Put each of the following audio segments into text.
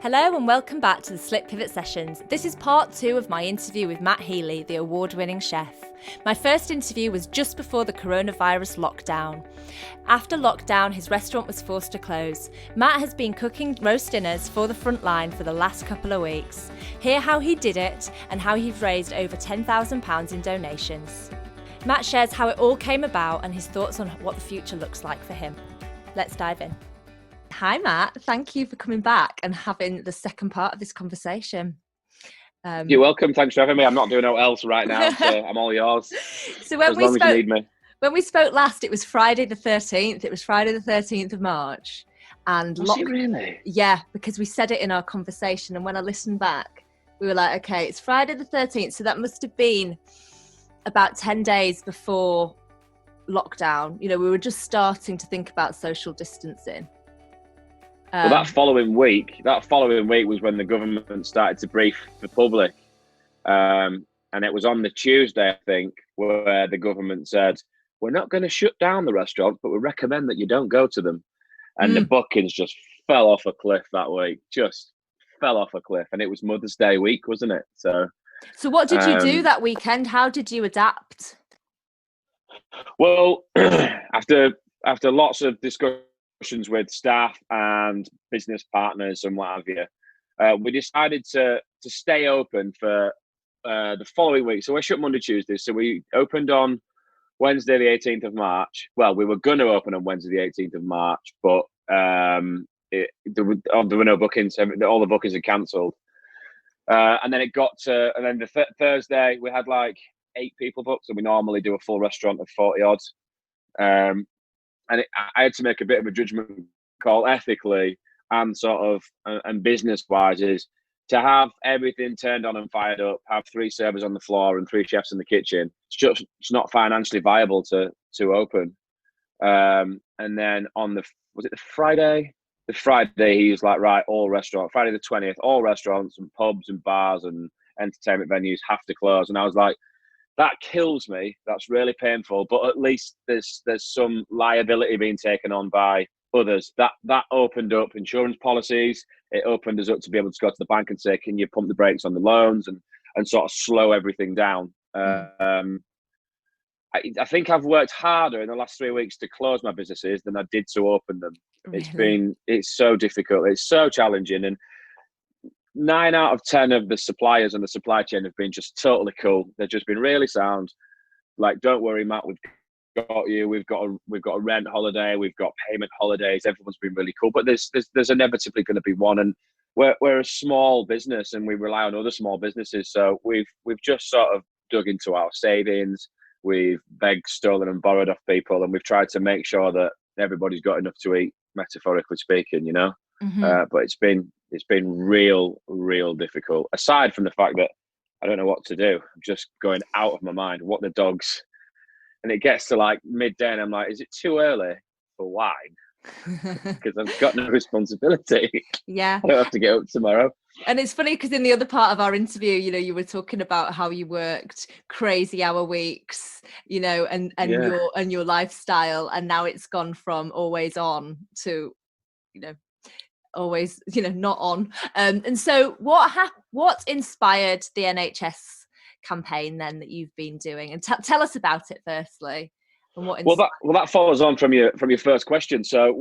Hello and welcome back to the Slip Pivot Sessions. This is part 2 of my interview with Matt Healy, the award-winning chef. My first interview was just before the coronavirus lockdown. After lockdown, his restaurant was forced to close. Matt has been cooking roast dinners for the Frontline for the last couple of weeks. Hear how he did it and how he's raised over £10,000 in donations. Matt shares how it all came about and his thoughts on what the future looks like for him. Let's dive in. Hi, Matt. Thank you for coming back and having the second part of this conversation. You're welcome. Thanks for having me. I'm not doing no else right now, so I'm all yours. So as long as you need me. When we spoke last, it was Friday the 13th. It was Friday the 13th of March. And Was it really? Yeah, because we said it in our conversation. And when I listened back, we were like, okay, it's Friday the 13th. So that must have been about 10 days before lockdown. You know, we were just starting to think about social distancing. Well, that following week was when the government started to brief the public. And it was on the Tuesday, I think, where the government said, we're not going to shut down the restaurants, but we recommend that you don't go to them. And the bookings just fell off a cliff that week, just fell off a cliff. And it was Mother's Day week, wasn't it? So what did you do that weekend? How did you adapt? Well, after lots of discussions with staff and business partners and what have you, we decided to stay open for the following week. So we're shut Monday, Tuesday. So we opened on Wednesday, the 18th of March. Well, we were going to open on Wednesday, the 18th of March, but there were no bookings. All the bookings are cancelled. And then the Thursday, we had like 8 people booked. So we normally do a full restaurant of 40 odd. And I had to make a bit of a judgment call ethically and and business wise, is to have everything turned on and fired up, have 3 servers on the floor and 3 chefs in the kitchen. It's not financially viable to open. And then on the Friday? The Friday, he was like, right, Friday the 20th, all restaurants and pubs and bars and entertainment venues have to close. And I was like, that kills me. That's really painful. But at least there's some liability being taken on by others. That opened up insurance policies. It opened us up to be able to go to the bank and say, can you pump the brakes on the loans and sort of slow everything down? I think I've worked harder in the last 3 weeks to close my businesses than I did to open them. Really? It's so difficult. It's so challenging. And 9 out of 10 of the suppliers and the supply chain have been just totally cool. They've just been really sound. Like, don't worry, Matt, we've got you. We've got a rent holiday. We've got payment holidays. Everyone's been really cool. But there's inevitably going to be one. And we're a small business and we rely on other small businesses. So we've just sort of dug into our savings. We've begged, stolen, and borrowed off people, and we've tried to make sure that everybody's got enough to eat, metaphorically speaking. You know. Mm-hmm. But it's been real difficult. Aside from the fact that I don't know what to do, I'm just going out of my mind. What the dogs, and it gets to like midday, and I'm like, is it too early for wine? Because I've got no responsibility. Yeah, I don't have to get up tomorrow. And it's funny because in the other part of our interview, you know, you were talking about how you worked crazy hour weeks, you know, and your lifestyle, and now it's gone from always on to, you know, always, you know, not on. And so what inspired the NHS campaign then that you've been doing? And tell us about it firstly. And that follows on from your first question. So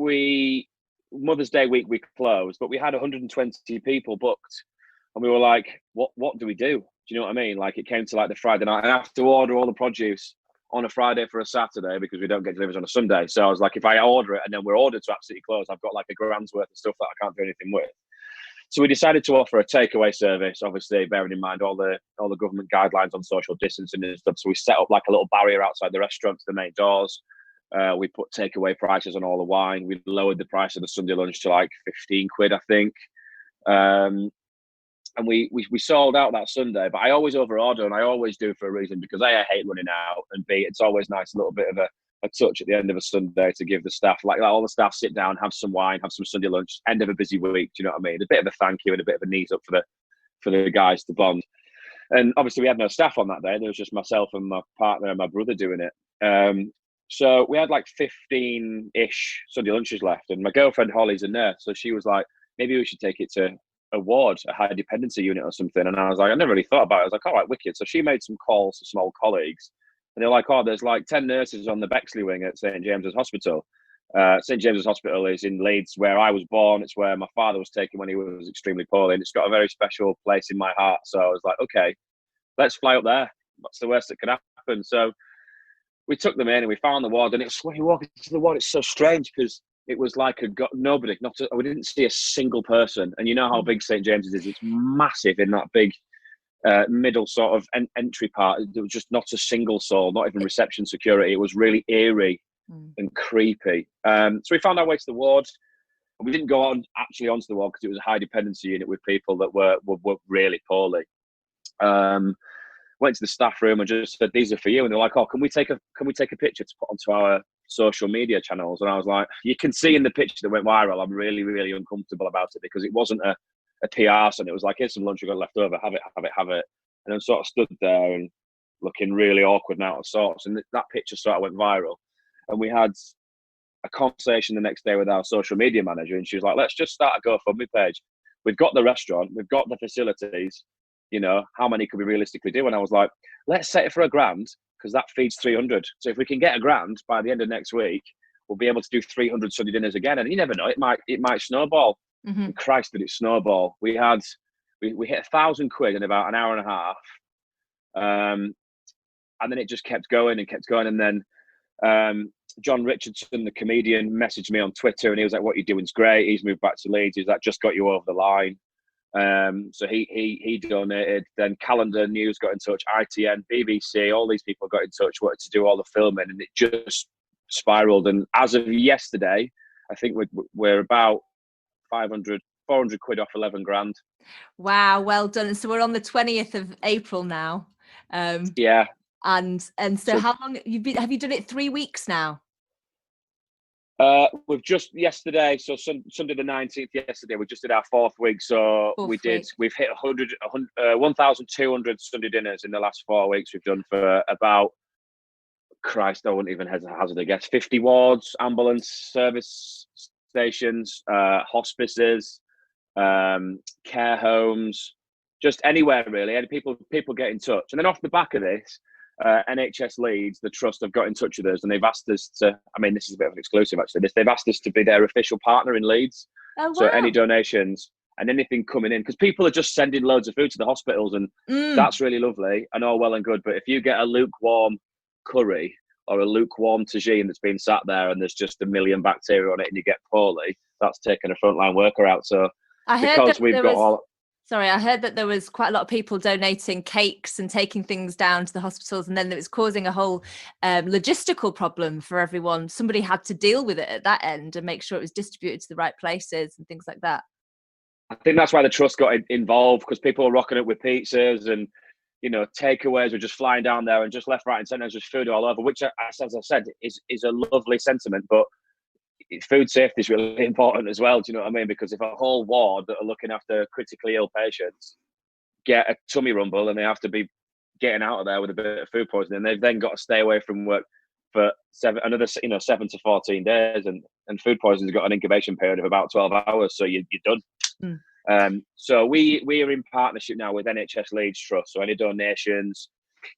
Mother's Day week we closed, but we had 120 people booked, and we were like, what do we do? Do you know what I mean? Like, it came to like the Friday night, and I have to order all the produce on a Friday for a Saturday because we don't get deliveries on a Sunday. So I was like, if I order it and then we're ordered to absolutely close, I've got like a grand's worth of stuff that I can't do anything with. So we decided to offer a takeaway service, obviously bearing in mind all the government guidelines on social distancing and stuff. So we set up like a little barrier outside the restaurant to the main doors. We put takeaway prices on all the wine. We lowered the price of the Sunday lunch to like 15 quid, I think. And we sold out that Sunday, but I always overorder, and I always do for a reason, because A, I hate running out, and B, it's always nice, a little bit of a touch at the end of a Sunday to give the staff, like all the staff sit down, have some wine, have some Sunday lunch, end of a busy week. Do you know what I mean? A bit of a thank you and a bit of a knees up for the guys to bond. And obviously we had no staff on that day. There was just myself and my partner and my brother doing it. So we had like 15-ish Sunday lunches left, and my girlfriend Holly's a nurse, so she was like, maybe we should take it to a ward, a high dependency unit or something. And I was like, I never really thought about it. I was like, all right, wicked. So she made some calls to some old colleagues, and they're like, oh, there's like 10 nurses on the Bexley wing at St James's Hospital. St James's Hospital is in Leeds, where I was born. It's where my father was taken when he was extremely poorly, and it's got a very special place in my heart. So I was like, okay, let's fly up there. What's the worst that could happen? So we took them in and we found the ward, and it's when you walk into the ward, it's so strange because it was like nobody, we didn't see a single person. And you know how big St James's is; it's massive in that big middle sort of entry part. There was just not a single soul, not even reception security. It was really eerie and creepy. So we found our way to the ward. We didn't go actually onto the ward because it was a high dependency unit with people that were really poorly. Went to the staff room and just said, "These are for you." And they're like, "Oh, can we take a picture to put onto our social media channels?" And I was like, "You can see in the picture that went viral, I'm really, really uncomfortable about it because it wasn't a PR stunt. It was like, here's some lunch we got left over, have it." And then sort of stood there and looking really awkward and out of sorts. And that picture sort of went viral. And we had a conversation the next day with our social media manager, and she was like, "Let's just start a GoFundMe page. We've got the restaurant, we've got the facilities. You know, how many could we realistically do?" And I was like, let's set it for £1,000 because that feeds 300. So if we can get £1,000 by the end of next week, we'll be able to do 300 Sunday dinners again. And you never know, it might snowball. And Christ, did it snowball. We hit £1,000 in about an hour and a half. And then it just kept going. And then John Richardson, the comedian, messaged me on Twitter, and he was like, "What you're doing's great." He's moved back to Leeds. He's like, "Just got you over the line." So he donated. Then Calendar News got in touch, ITN, BBC, all these people got in touch, wanted to do all the filming, and it just spiraled. And as of yesterday, I think we're about 400 quid off 11 grand. Wow, well done. So we're on the 20th of April now. Yeah. And so how long have you done it? 3 weeks now? We've just yesterday, so Sunday the 19th yesterday, we just did our 4th week. So we've hit 1,200 Sunday dinners in the last 4 weeks. We've done for about, Christ, I wouldn't even hazard a guess, 50 wards, ambulance service stations, hospices, care homes, just anywhere really. And people get in touch. And then off the back of this, NHS Leeds, the trust, have got in touch with us, and they've asked us to, I mean, this is a bit of an exclusive actually, they've asked us to be their official partner in Leeds. Oh, wow. So any donations and anything coming in, because people are just sending loads of food to the hospitals, and that's really lovely and all well and good, but if you get a lukewarm curry or a lukewarm tagine that's been sat there and there's just a million bacteria on it and you get poorly, that's taking a frontline worker out. So I heard that there was quite a lot of people donating cakes and taking things down to the hospitals, and then it was causing a whole logistical problem for everyone. Somebody had to deal with it at that end and make sure it was distributed to the right places and things like that. I think that's why the trust got involved, because people were rocking up with pizzas and, you know, takeaways were just flying down there, and just left, right and centre, there's just food all over, which, as I said, is a lovely sentiment, but food safety is really important as well. Do you know what I mean? Because if a whole ward that are looking after critically ill patients get a tummy rumble and they have to be getting out of there with a bit of food poisoning, they've then got to stay away from work for 7 to 14 days, and food poisoning's got an incubation period of about 12 hours, so you're done. So we are in partnership now with NHS Leeds Trust. So any donations,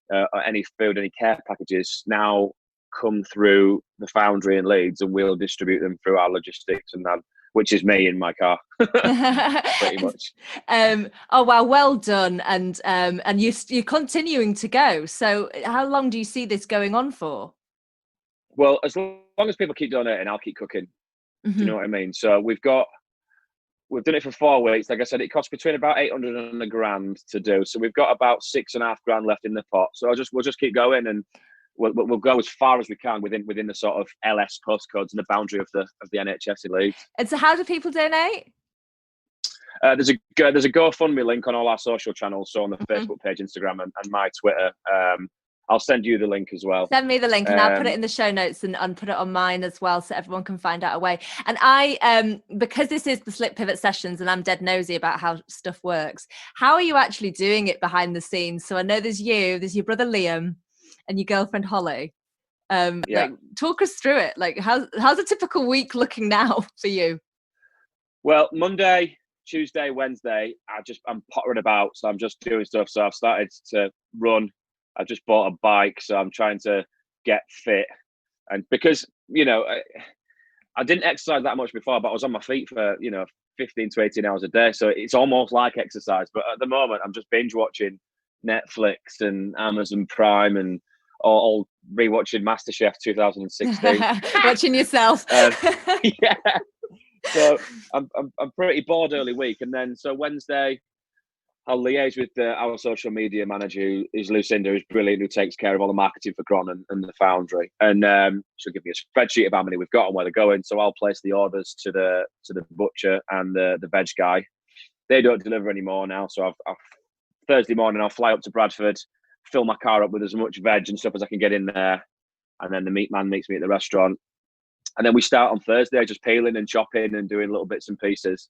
or any food, any care packages now come through the foundry in Leeds, and we'll distribute them through our logistics, and that, which is me in my car, pretty much. Oh wow, well done, and you're continuing to go. So how long do you see this going on for? Well, as long as people keep donating, I'll keep cooking. Do you know what I mean? So we've done it for 4 weeks. Like I said, it costs between about 800 and £1,000 to do. So we've got about 6.5 grand left in the pot. So we'll just keep going, and we'll go as far as we can within the sort of LS postcodes and the boundary of the NHS in Leeds. And so, how do people donate? There's a GoFundMe link on all our social channels, so on the Facebook page, Instagram, and my Twitter. I'll send you the link as well. Send me the link, and I'll put it in the show notes and put it on mine as well, so everyone can find out a way. And I, because this is the Slip Pivot Sessions, and I'm dead nosy about how stuff works. How are you actually doing it behind the scenes? So I know there's your brother Liam, and your girlfriend Holly. Like, talk us through it. Like, how's a typical week looking now for you? Well, Monday Tuesday, Wednesday, I'm pottering about, so I'm just doing stuff. So I've started to run. I've just bought a bike, so I'm trying to get fit. And because I didn't exercise that much before, but I was on my feet for 15 to 18 hours a day, so it's almost like exercise. But at the moment, I'm just binge watching Netflix and Amazon Prime and all rewatching MasterChef 2016. Watching yourself. Yeah. So I'm pretty bored early week, and then so Wednesday I'll liaise with our social media manager, who is Lucinda, who's brilliant, who takes care of all the marketing for Gron and the Foundry, and she'll give me a spreadsheet of how many we've got and where they're going. So I'll place the orders to the butcher and the veg guy. They don't deliver anymore now, so I've Thursday morning I'll fly up to Bradford, fill my car up with as much veg and stuff as I can get in there, and then the meat man meets me at the restaurant. And then we start on Thursday, just peeling and chopping and doing little bits and pieces.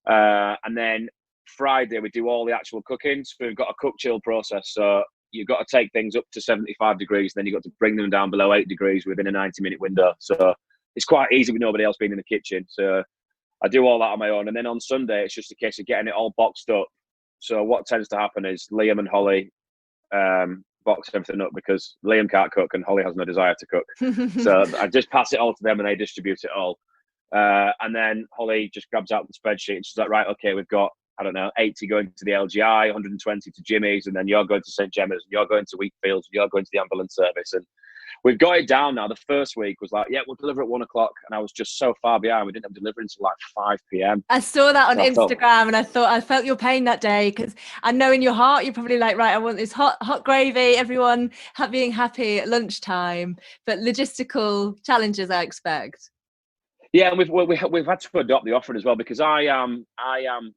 And then Friday, we do all the actual cooking. So we've got a cook chill process. So you've got to take things up to 75 degrees, then you've got to bring them down below 8 degrees within a 90-minute window. So it's quite easy with nobody else being in the kitchen. So I do all that on my own. And then on Sunday, it's just a case of getting it all boxed up. So what tends to happen is Liam and Holly box everything up, because Liam can't cook and Holly has no desire to cook. So I just pass it all to them and they distribute it all. And then Holly just grabs out the spreadsheet and she's like, right, okay, we've got, I don't know, 80 going to the LGI, 120 to Jimmy's, and then you're going to St. Gemma's, and you're going to Wheatfields, and you're going to the ambulance service. And we've got it down now. The first week was like, yeah, we'll deliver at 1 o'clock. And I was just so far behind. We didn't have delivery until like 5 p.m. I saw that on Instagram and I felt your pain that day, because I know in your heart, you're probably like, right, I want this hot gravy, everyone being happy at lunchtime, but logistical challenges, I expect. Yeah, and we've had to adopt the offering as well, because I am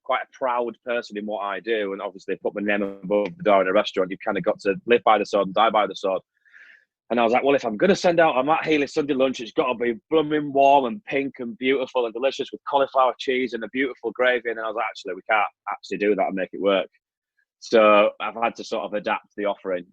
quite a proud person in what I do, and obviously put my name above the door in a restaurant. You've kind of got to live by the sword and die by the sword. And I was like, well, if I'm going to send out a Matt Healy Sunday lunch, it's got to be blooming warm and pink and beautiful and delicious with cauliflower cheese and a beautiful gravy. And I was like, actually, we can't actually do that and make it work. So I've had to sort of adapt the offering.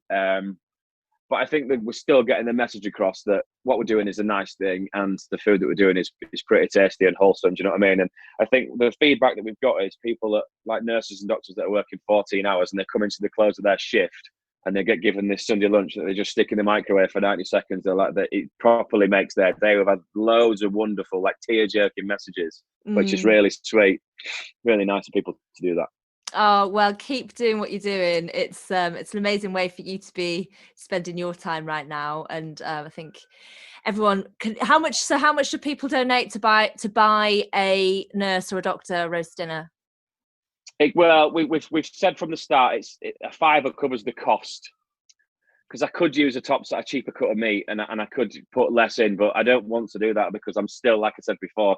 But I think that we're still getting the message across that what we're doing is a nice thing, and the food that we're doing is pretty tasty and wholesome. Do you know what I mean? And I think the feedback that we've got is people that, like nurses and doctors that are working 14 hours and they're coming to the close of their shift and they get given this Sunday lunch that they just stick in the microwave for 90 seconds. They're like, that it properly makes their day. We've had loads of wonderful, like tear-jerking messages, which is really sweet. Really nice of people to do that. Oh, well, keep doing what you're doing. It's an amazing way for you to be spending your time right now. And I think everyone can. How much do people donate to buy a nurse or a doctor roast dinner? Well, we've said from the start, a £5 covers the cost, because I could use a cheaper cut of meat and I could put less in, but I don't want to do that, because I'm still, like I said before,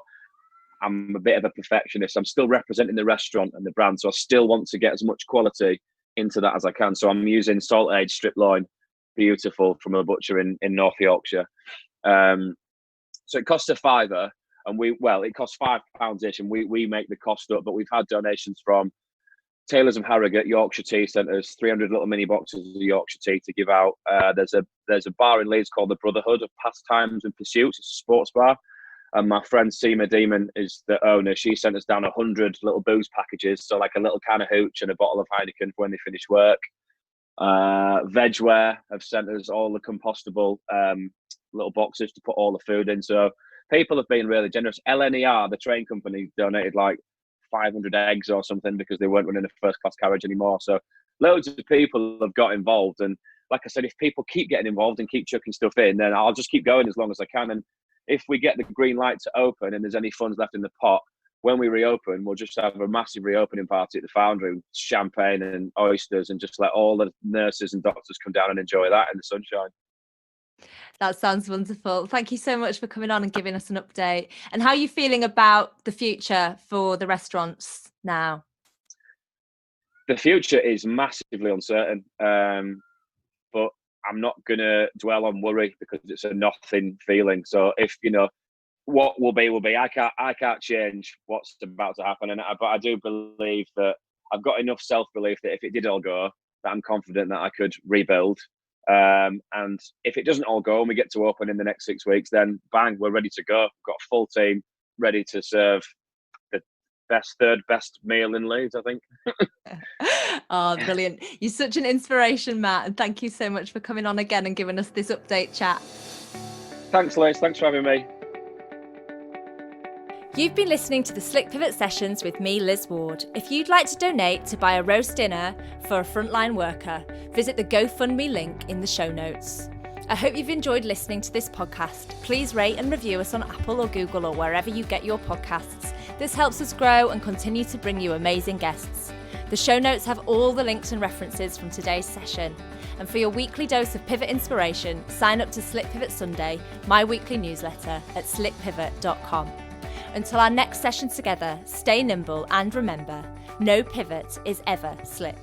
I'm a bit of a perfectionist. I'm still representing the restaurant and the brand, so I still want to get as much quality into that as I can. So I'm using salt aged strip loin, beautiful, from a butcher in North Yorkshire. So it costs a £5, and it costs £5-ish, and we make the cost up. But we've had donations from Taylors of Harrogate, Yorkshire Tea Centres, 300 little mini boxes of Yorkshire tea to give out. There's a bar in Leeds called the Brotherhood of Pastimes and Pursuits. It's a sports bar. And my friend Seema Demon is the owner. She sent us down 100 little booze packages. So like a little can of hooch and a bottle of Heineken for when they finish work. Vegware have sent us all the compostable little boxes to put all the food in. So people have been really generous. LNER, the train company, donated like 500 eggs or something, because they weren't running a first class carriage anymore. So loads of people have got involved. And like I said, if people keep getting involved and keep chucking stuff in, then I'll just keep going as long as I can. And if we get the green light to open and there's any funds left in the pot, when we reopen, we'll just have a massive reopening party at the Foundry with champagne and oysters, and just let all the nurses and doctors come down and enjoy that in the sunshine. That sounds wonderful. Thank you so much for coming on and giving us an update. And how are you feeling about the future for the restaurants now? The future is massively uncertain, but I'm not going to dwell on worry, because it's a nothing feeling. So if, what will be, will be. I can't change what's about to happen. But I do believe that I've got enough self-belief that if it did all go, that I'm confident that I could rebuild. And if it doesn't all go and we get to open in the next 6 weeks, then bang, we're ready to go. We've got a full team ready to serve the third best meal in Leeds, I think. Oh, brilliant. You're such an inspiration, Matt. And thank you so much for coming on again and giving us this update chat. Thanks, Liz. Thanks for having me. You've been listening to the Slick Pivot Sessions with me, Liz Ward. If you'd like to donate to buy a roast dinner for a frontline worker, visit the GoFundMe link in the show notes. I hope you've enjoyed listening to this podcast. Please rate and review us on Apple or Google or wherever you get your podcasts. This helps us grow and continue to bring you amazing guests. The show notes have all the links and references from today's session. And for your weekly dose of pivot inspiration, sign up to Slick Pivot Sunday, my weekly newsletter at slickpivot.com. Until our next session together, stay nimble and remember, no pivot is ever slick.